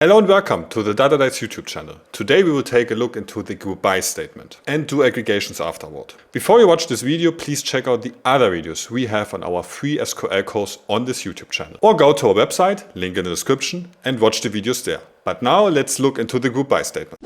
Hello and welcome to the Data Dice YouTube channel. Today we will take a look into the group by statement and do aggregations afterward. Before you watch this video, please check out the other videos we have on our free SQL course on this YouTube channel. Or go to our website, link in the description, and watch the videos there. But now let's look into the group by statement.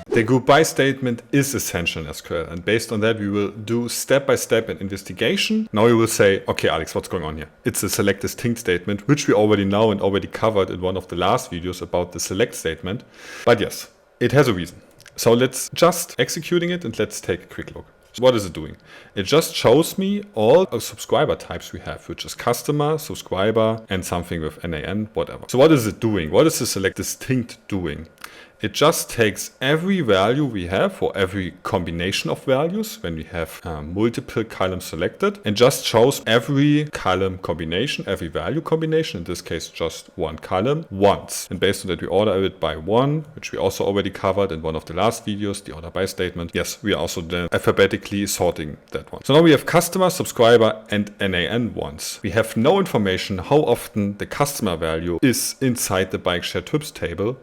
The group by statement is essential in SQL, and based on that we will do step-by-step an investigation. Now you will say, okay Alex, what's going on here? It's a select distinct statement, which we already know and already covered in one of the last videos about the select statement. But yes, it has a reason. So let's just executing it and let's take a quick look. What is it doing? It just shows me all subscriber types we have, which is customer, subscriber, and something with NAN, whatever. So what is it doing? What is the select distinct doing? It just takes every value we have for every combination of values when we have multiple columns selected, and just shows every column combination, every value combination, in this case just one column, once. And based on that we order it by one, which we also already covered in one of the last videos, the order by statement. Yes, we are also then alphabetically sorting that one. So now we have customer, subscriber, and NAN once. We have no information how often the customer value is inside the bike share trips table,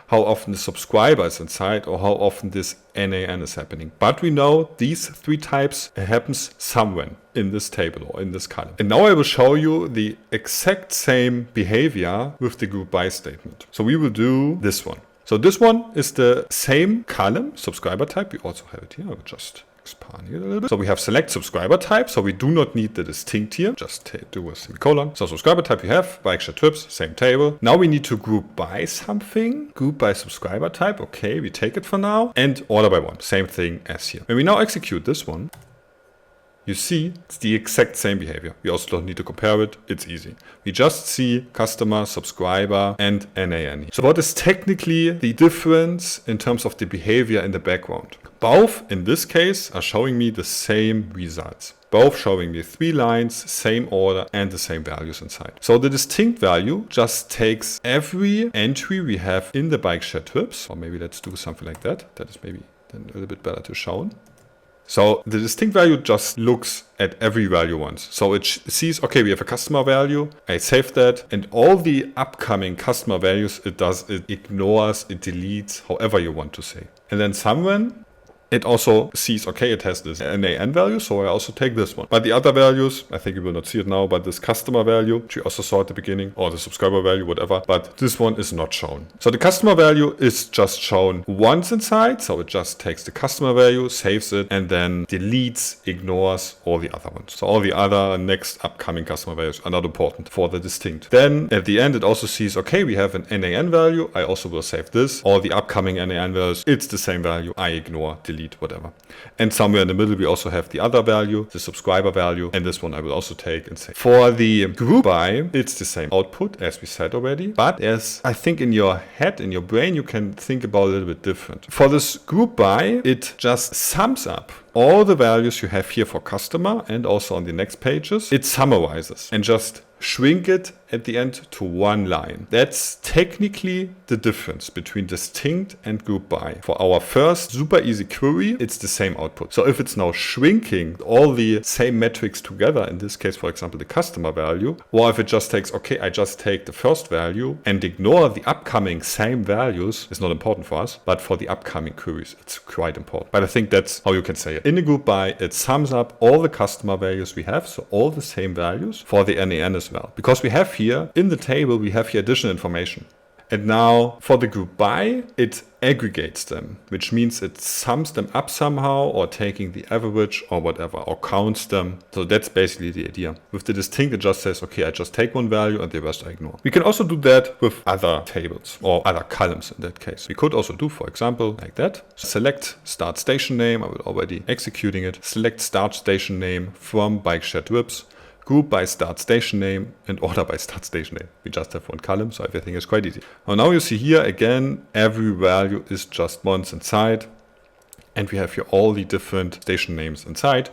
how often the subscriber is inside, or how often this NAN is happening. But we know these three types happens somewhere in this table or in this column. And now I will show you the exact same behavior with the group by statement. So we will do this one. So this one is the same column, subscriber type. We also have it here. I will just expanding it a little bit. So we have select subscriber type, so we do not need the distinct here, just do a semicolon. So subscriber type we have, bike share trips, same table. Now we need to group by something, group by subscriber type, okay, we take it for now, and order by one, same thing as here. When we now execute this one, you see it's the exact same behavior. We also don't need to compare it, it's easy. We just see customer, subscriber, and NAN. So what is technically the difference in terms of the behavior in the background? Both, in this case, are showing me the same results. Both showing me three lines, same order, and the same values inside. So the distinct value just takes every entry we have in the bike share trips, or maybe let's do something like that. That is maybe then a little bit better to show. So the distinct value just looks at every value once. So it sees, okay, we have a customer value, I save that, and all the upcoming customer values it ignores, it deletes, however you want to say. And then somewhere it also sees, okay, it has this NAN value, so I also take this one. But the other values, I think you will not see it now, but this customer value, which we also saw at the beginning, or the subscriber value, whatever, but this one is not shown. So the customer value is just shown once inside, so it just takes the customer value, saves it, and then deletes, ignores all the other ones. So all the other next upcoming customer values are not important for the distinct. Then at the end, it also sees, okay, we have an NAN value, I also will save this. All the upcoming NAN values, it's the same value, I ignore, delete, whatever. And somewhere in the middle we also have the other value, the subscriber value, and this one I will also take and say. For the group by, it's the same output as we said already, but as I think in your head, in your brain, you can think about it a little bit different. For this group by, it just sums up all the values you have here for customer and also on the next pages. It summarizes and just shrink it at the end to one line. That's technically the difference between distinct and group by. For our first super easy query, it's the same output. So if it's now shrinking all the same metrics together, in this case, for example, the customer value, or if it just takes, okay, I just take the first value and ignore the upcoming same values, is not important for us, but for the upcoming queries, it's quite important. But I think that's how you can say it. In the group by, it sums up all the customer values we have, so all the same values for the NAN as well. Because we have here, in the table, we have here additional information. And now for the group by, it aggregates them, which means it sums them up somehow, or taking the average or whatever, or counts them. So that's basically the idea. With the distinct, it just says, okay, I just take one value and the rest I ignore. We can also do that with other tables or other columns in that case. We could also do, for example, like that. Select start station name, I will already executing it. Select start station name from bike share trips. Group by start station name and order by start station name. We just have one column, so everything is quite easy. Now you see here again, every value is just once inside, and we have here all the different station names inside.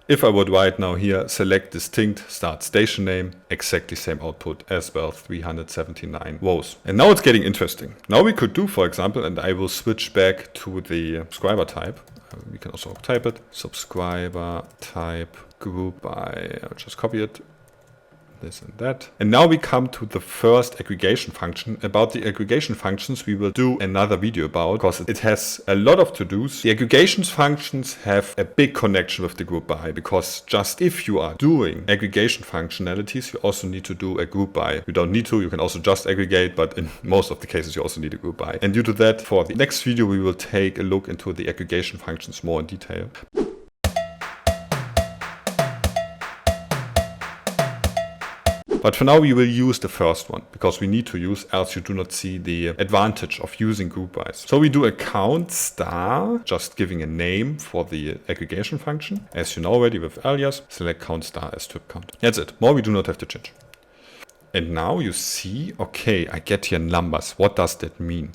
If I would write now here, select distinct start station name, exactly same output as well, 379 rows. And now it's getting interesting. Now we could do, for example, and I will switch back to the subscriber type. We can also type it, subscriber type group by, I'll just copy it. this and that. And now we come to the first aggregation function. About the aggregation functions, we will do another video about, because it has a lot of to-dos. The aggregations functions have a big connection with the group by, because just if you are doing aggregation functionalities, you also need to do a group by. You don't need to, you can also just aggregate, but in most of the cases you also need a group by. And due to that, for the next video, we will take a look into the aggregation functions more in detail. But for now, we will use the first one, because we need to use, else you do not see the advantage of using group bys. So we do a count star, just giving a name for the aggregation function. As you know already with alias, select count star as type count. That's it. More we do not have to change. And now you see, okay, I get here numbers. What does that mean?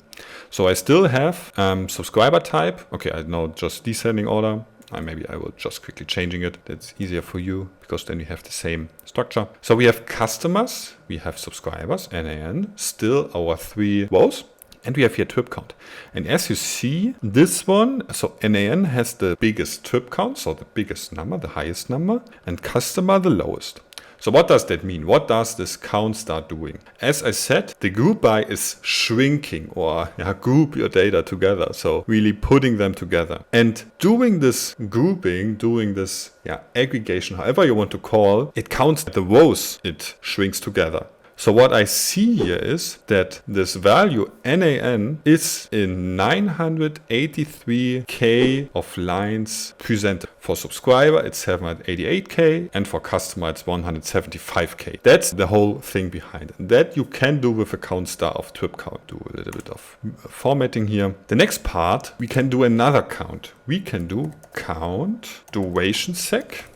So I still have subscriber type. Okay, I know just descending order. Maybe I will just quickly changing it. That's easier for you, because then we have the same structure. So we have customers, we have subscribers, NAN, still our 3 rows. And we have here trip count. And as you see, this one, so NAN has the biggest trip count, so the biggest number, the highest number, and customer the lowest. So what does that mean? What does this count start doing? As I said, the group by is shrinking, or group your data together. So really putting them together. And doing this grouping, doing this aggregation, however you want to call, it counts the rows it shrinks together. So what I see here is that this value NAN is in 983k of lines presented. For subscriber, it's 788k, and for customer, it's 175k. That's the whole thing behind it. That you can do with a count star of trip count. Do a little bit of formatting here. The next part, we can do another count. We can do count duration sec.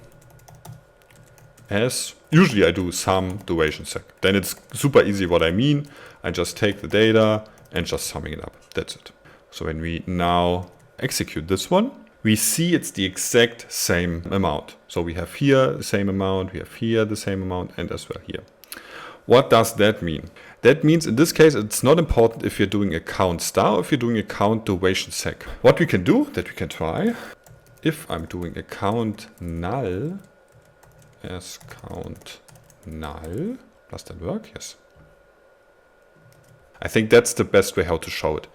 As usually I do some duration sec. Then it's super easy what I mean. I just take the data and just summing it up. That's it. So when we now execute this one, we see it's the exact same amount. So we have here the same amount, we have here the same amount, and as well here. What does that mean? That means in this case, it's not important if you're doing a count star or if you're doing a count duration sec. What we can do, that we can try, if I'm doing a count null, as count null. Does that work? Yes. I think that's the best way how to show it.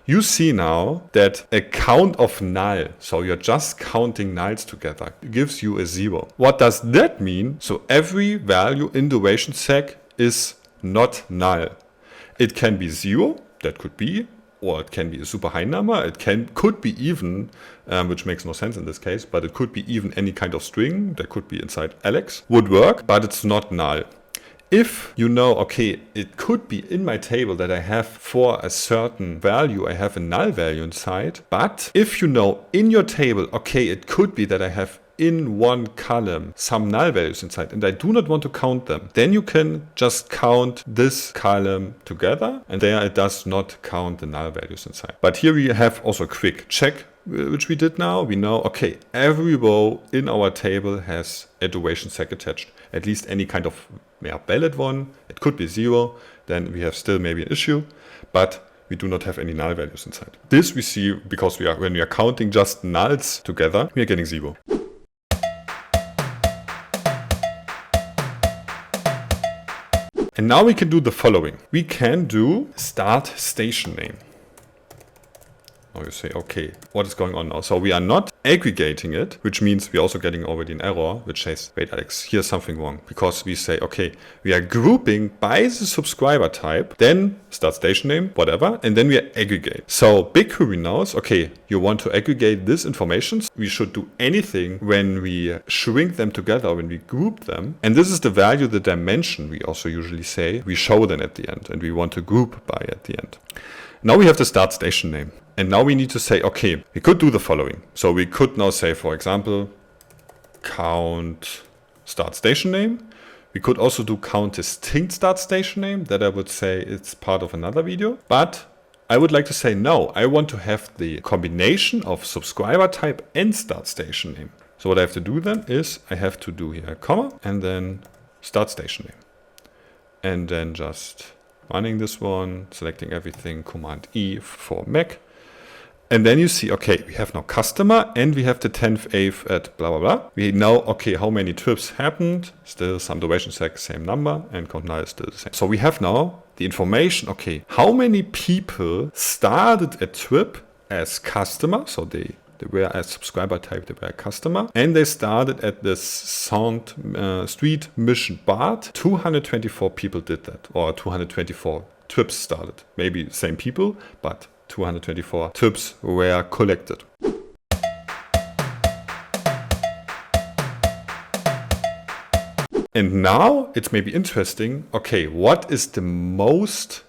You see now that a count of null, so you're just counting nulls together, gives you a 0. What does that mean? So every value in duration sec is not null. It can be 0, that could be, or it can be a super high number. It could be even, which makes no sense in this case, but it could be even any kind of string that could be inside Alex, would work, but it's not null. If you know, okay, it could be in my table that I have for a certain value, I have a null value inside, but if you know in your table, okay, it could be that I have in one column some null values inside and I do not want to count them, then you can just count this column together and there it does not count the null values inside. But here we have also a quick check, which we did now. We know, okay, every row in our table has a duration sec attached, at least any kind of valid one. It could be 0, then we have still maybe an issue, but we do not have any null values inside. This we see because when we are counting just nulls together, we are getting 0. And now we can do the following. We can do start station name. Now you say, okay, what is going on now? So we are not aggregating it, which means we're also getting already an error, which says, wait, Alex, here's something wrong. Because we say, okay, we are grouping by the subscriber type, then start station name, whatever, and then we aggregate. So BigQuery knows, okay, you want to aggregate this information. We should do anything when we shrink them together, when we group them. And this is the value, the dimension, we also usually say, we show then at the end, and we want to group by at the end. Now we have the start station name. And now we need to say, okay, we could do the following. So we could now say, for example, count start station name. We could also do count distinct start station name. That I would say it's part of another video. But I would like to say, no, I want to have the combination of subscriber type and start station name. So what I have to do then is I have to do here a comma and then start station name. And then just running this one, selecting everything, Command E for Mac. And then you see, okay, we have now customer and we have the 10th, 8th at blah, blah, blah. We know, okay, how many trips happened, still some duration sec, same number, and count null is still the same. So we have now the information, okay, how many people started a trip as customer, so they were as subscriber type, they were a customer, and they started at this Sound Street Mission BART. 224 people did that, or 224 trips started. Maybe the same people, but 224 trips were collected. And now it's maybe interesting, okay, what is the most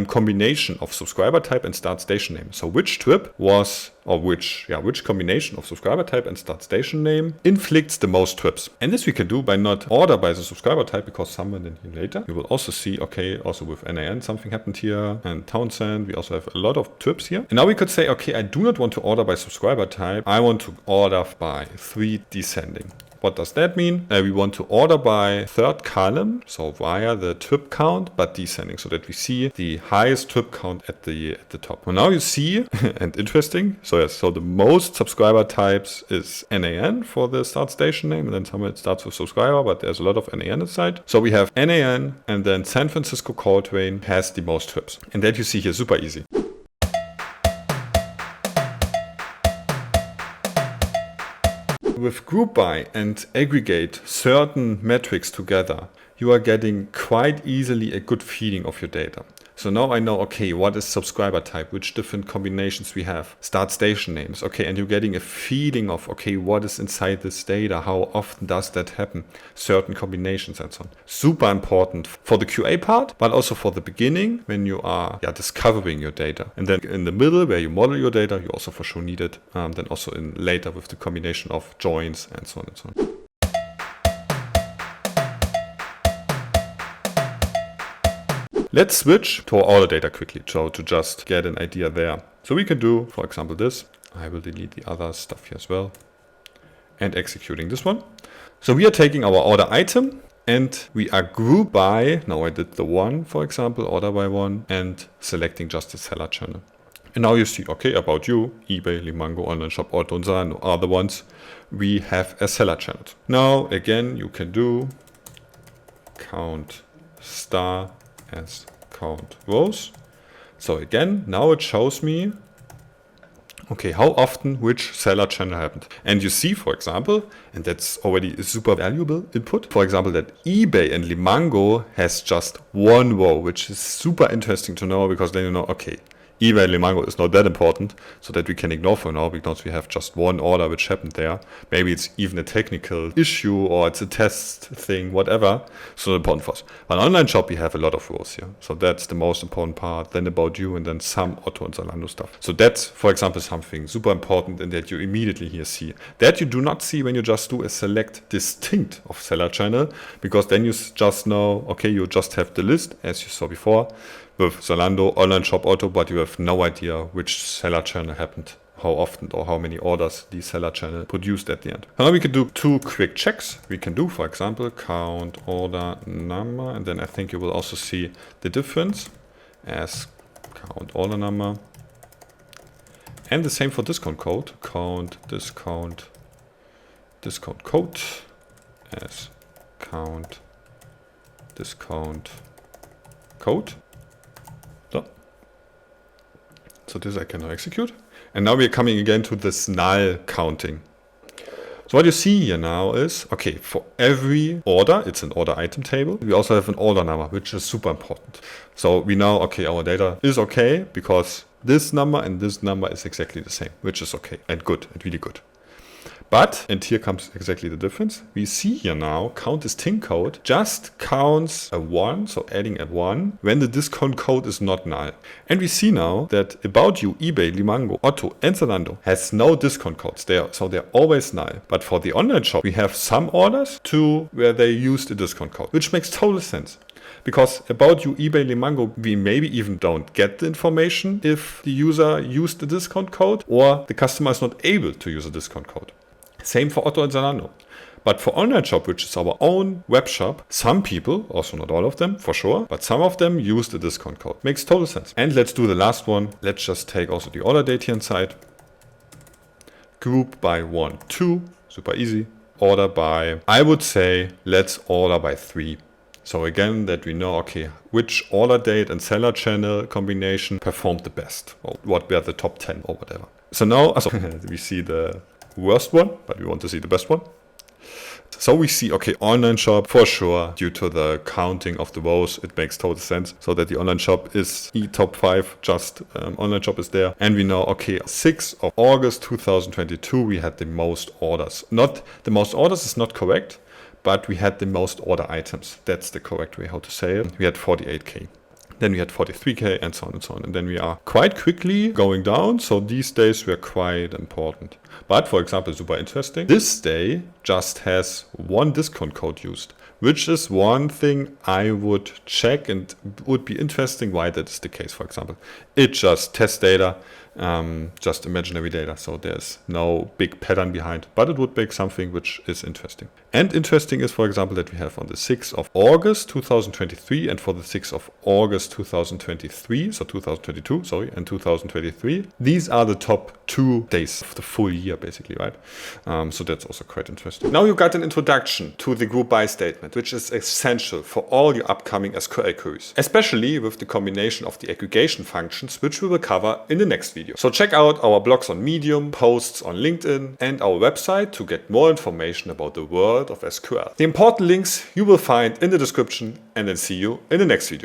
combination of subscriber type and start station name? So which trip was, or which combination of subscriber type and start station name inflicts the most trips? And this we can do by not order by the subscriber type, because somewhere in here later you will also see, okay, also with NAN something happened here, and Townsend, we also have a lot of trips here. And now we could say, okay, I do not want to order by subscriber type, I want to order by 3 descending. What does that mean? We want to order by third column, so via the trip count, but descending, so that we see the highest trip count at the top. Well, now you see, and interesting, so yes, so the most subscriber types is NAN for the start station name, and then somewhere it starts with subscriber, but there's a lot of NAN inside. So we have NAN, and then San Francisco Coltrane has the most trips. And that you see here, super easy. With group by and aggregate certain metrics together, you are getting quite easily a good feeling of your data. So now I know, okay, what is subscriber type, which different combinations we have, start station names, okay, and you're getting a feeling of, okay, what is inside this data, how often does that happen, certain combinations and so on. Super important for the QA part, but also for the beginning when you are discovering your data. And then in the middle where you model your data, you also for sure need it, then also in later with the combination of joins and so on and so on. Let's switch to our order data quickly, so to just get an idea there. So we can do, for example, this. I will delete the other stuff here as well. And executing this one. So we are taking our order item and we are group by, now I did the one, for example, order by one, and selecting just the seller channel. And now you see, okay, about you, eBay, Limango, Online Shop, Otto and Zalando are the ones we have as seller channels. Now, again, you can do count star as count rows. So again, now it shows me, okay, how often which seller channel happened. And you see, for example, and that's already a super valuable input, for example, that eBay and Limango has just one row, which is super interesting to know, because then you know, okay, eBay and Limango is not that important, so that we can ignore for now, because we have just one order which happened there. Maybe it's even a technical issue, or it's a test thing, whatever. So not important for us. But online shop, we have a lot of rows here. So that's the most important part. Then about you, and then some Otto and Zalando stuff. So that's, for example, something super important, and that you immediately here see. That you do not see when you just do a select distinct of seller channel, because then you just know, okay, you just have the list, as you saw before, with Zalando, Online Shop, Otto, but you have no idea which seller channel happened, how often or how many orders the seller channel produced at the end. Now we can do 2 quick checks. We can do, for example, count order number, and then I think you will also see the difference as count order number. And the same for discount code, count discount code as count discount code. So this I can now execute. And now we're coming again to this null counting. So what you see here now is, okay, for every order, it's an order item table. We also have an order number, which is super important. So we know, okay, our data is okay, because this number and this number is exactly the same, which is okay and good and really good. But, and here comes exactly the difference, we see here now, count distinct code just counts a 1, so adding a 1, when the discount code is not null. And we see now that about you, eBay, Limango, Otto and Zalando has no discount codes there, so they're always null. But for the online shop, we have some orders where they use the discount code, which makes total sense. Because about you, eBay, Limango, we maybe even don't get the information if the user used the discount code or the customer is not able to use a discount code. Same for Otto and Zalando. But for online shop, which is our own web shop, some people, also not all of them for sure, but some of them use the discount code. Makes total sense. And let's do the last one. Let's just take also the order date here inside. group by 1, 2, super easy. Order by, I would say, let's order by 3. So again, that we know, okay, which order date and seller channel combination performed the best, or what were the top 10 or whatever. So now we see the worst one, but we want to see the best one. So we see, okay, online shop for sure, due to the counting of the rows, it makes total sense. So that the online shop is top 5, just online shop is there. And we know, okay, 6th of August 2022, we had the most orders. Not the most orders is not correct, but we had the most order items. That's the correct way how to say it. We had 48K. Then we had 43K and so on and so on. And then we are quite quickly going down. So these days were quite important. But for example, super interesting. This day just has one discount code used, which is one thing I would check and would be interesting why that is the case, for example. It just tests data, just imaginary data. So there's no big pattern behind, but it would make something which is interesting. And interesting is, for example, that we have on the 6th of August 2023 and for the 6th of August 2023, so 2022, sorry, and 2023. These are the top 2 days of the full year, basically, right? So that's also quite interesting. Now you got an introduction to the group by statement, which is essential for all your upcoming SQL queries, especially with the combination of the aggregation functions, which we will cover in the next video. So check out our blogs on Medium, posts on LinkedIn, and our website to get more information about the world of SQL. The important links you will find in the description, and then see you in the next video.